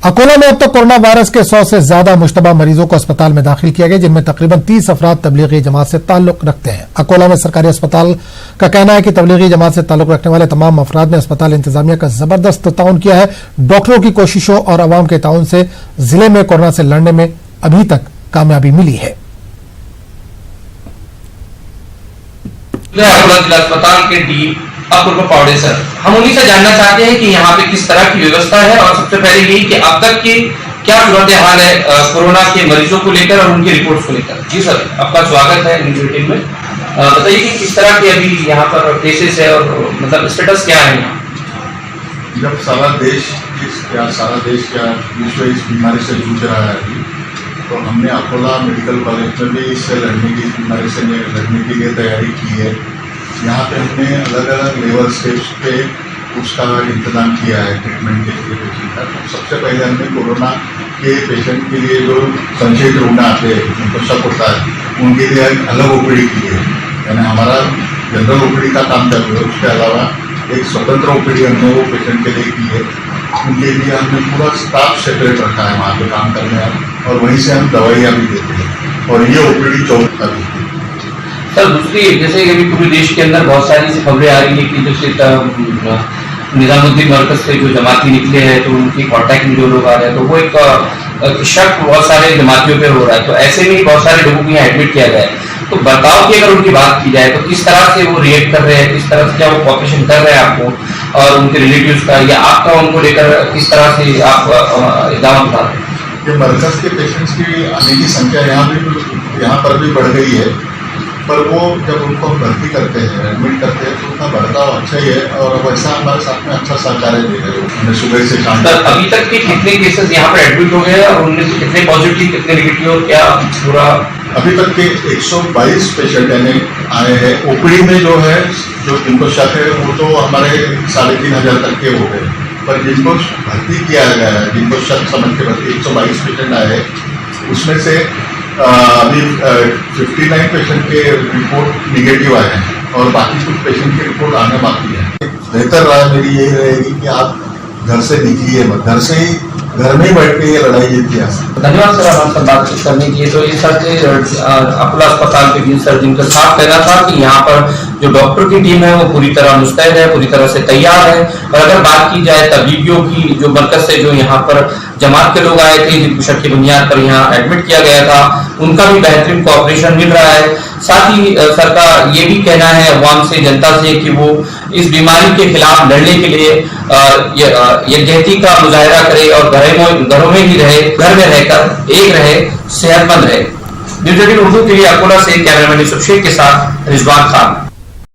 अकोला में अब तक कोरोना वायरस के 100 से ज्यादा मुश्तबा मरीजों को अस्पताल में दाखिल किया गया, जिनमें तकरीबन 30 अफराद तबलीगी जमात से ताल्लुक रखते हैं। अकोला में सरकारी अस्पताल का कहना है कि तबलीगी जमात से ताल्लुक रखने वाले तमाम अफराद ने अस्पताल इंतजामिया का जबरदस्त ताउन किया है। डॉक्टरों की कोशिशों और अवाम के ताउन से जिले में कोरोना से लड़ने में अभी तक कामयाबी मिली है। अकोला जिला अस्पताल के डीन अपूर्व पावड़े सर, हम उन्हीं से जानना चाहते हैं कि यहाँ पे किस तरह की व्यवस्था है और सबसे पहले यही कि अब तक की क्या सूरत हाल है कोरोना के मरीजों को लेकर और उनकी रिपोर्ट्स को लेकर। जी सर, आपका स्वागत है न्यूज़ 18 में। बताइए कि किस तरह के अभी यहाँ पर केसेस है और मतलब स्टेटस क्या है यहाँ? जब सारा देश क्या विश्व इस बीमारी से जूझ रहा है अभी, तो हमने अकोला मेडिकल कॉलेज में भी इससे लड़ने की बीमारी से लड़ने के लिए तैयारी की है। यहाँ पे हमने अलग अलग लेवल स्टेप्स पे उसका इंतजाम किया है ट्रीटमेंट के लिए पेशेंट का। सबसे पहले हमने कोरोना के पेशेंट के लिए जो संशयित रोग आते हैं, उनको शक होता है, उनके लिए अलग ओपीडी की है। यानी हमारा जनरल ओपीडी का काम चल रहा है, उसके अलावा एक स्वतंत्र ओपीडी हमने वो पेशेंट के लिए की है। उनके लिए हमने पूरा स्टाफ सेपरेट रखा है वहाँ पे काम करने वाला, और वहीं से हम दवाइयाँ भी देते हैं। और ये ओपीडी 24 का भी है। सर दूसरी, जैसे अभी पूरे देश के अंदर बहुत सारी ऐसी खबरें आ रही है कि जैसे निजामुद्दीन मरकज से जो जमाती निकले हैं तो उनकी कॉन्टैक्ट में जो लोग आ रहे हैं, तो वो एक शक बहुत सारे जमातियों पे हो रहा है। तो ऐसे में बहुत सारे लोगों को यहाँ एडमिट किया गया है, तो बर्ताव की अगर उनकी बात की जाए तो किस तरह से वो रिएक्ट कर रहे हैं, किस तरह से क्या वो कॉपरेशन कर रहे हैं आपको और उनके रिलेटिव्स का, या आपका उनको लेकर किस तरह से आप इक़दाम उठा रहे हैं? ये मरकज के पेशेंट्स की आने की संख्या यहाँ पर भी बढ़ गई है, पर वो जब उनको भर्ती करते हैं, एडमिट करते हैं, तो उनका बर्ताव अच्छा ही है और वैसा हमारे साथ में अच्छा सहकार्य दे रहे हैं सुबह से शाम तक। अभी तक के कितने केसेस यहाँ पर एडमिट हो गए और उनमें से कितने पॉजिटिव कितने नेगेटिव, क्या पूरा? अभी तक के 122 पेशेंट यानी आए हैं। ओपीडी में जो है, जो जिनको शक है, वो तो हमारे 3500 तक के हो गए, पर जिनको भर्ती किया गया है, जिनको शक समझ के भर्ती 122 पेशेंट आए हैं, उसमें से अभी 59 पेशेंट के रिपोर्ट निगेटिव आए हैं और बाकी कुछ पेशेंट की रिपोर्ट आने बाकी है। बेहतर राय मेरी यही रहेगी कि आप घर से निकलिए मत, घर में ही बैठ के ये लड़ाई जीती है। धन्यवाद सर आपसे बातचीत करने के लिए। तो ये सर थे अकोला अस्पताल के डीन सर, जिनका साफ कहना था कि यहाँ पर जो डॉक्टर की टीम है वो पूरी तरह मुस्तैद है, पूरी तरह से तैयार है। और अगर बात की जाए तबलीगियों की, जो मरकज से जो यहाँ पर जमात के लोग आए थे, जिनको शक की बुनियाद पर यहाँ एडमिट किया गया था, उनका भी बेहतरीन कोऑपरेशन मिल रहा है। साथ ही सर का ये भी कहना है अवाम से, जनता से, कि वो इस बीमारी के खिलाफ लड़ने के लिए यकजहती का मुजाहिरा करे और घरों में ही रहे, घर में रहकर एक रहे, सेहतमंद रहे। न्यूज़ 18 उर्दू के लिए अकोला से कैमरामैन यूसुफ शेख के साथ रिजवान खान।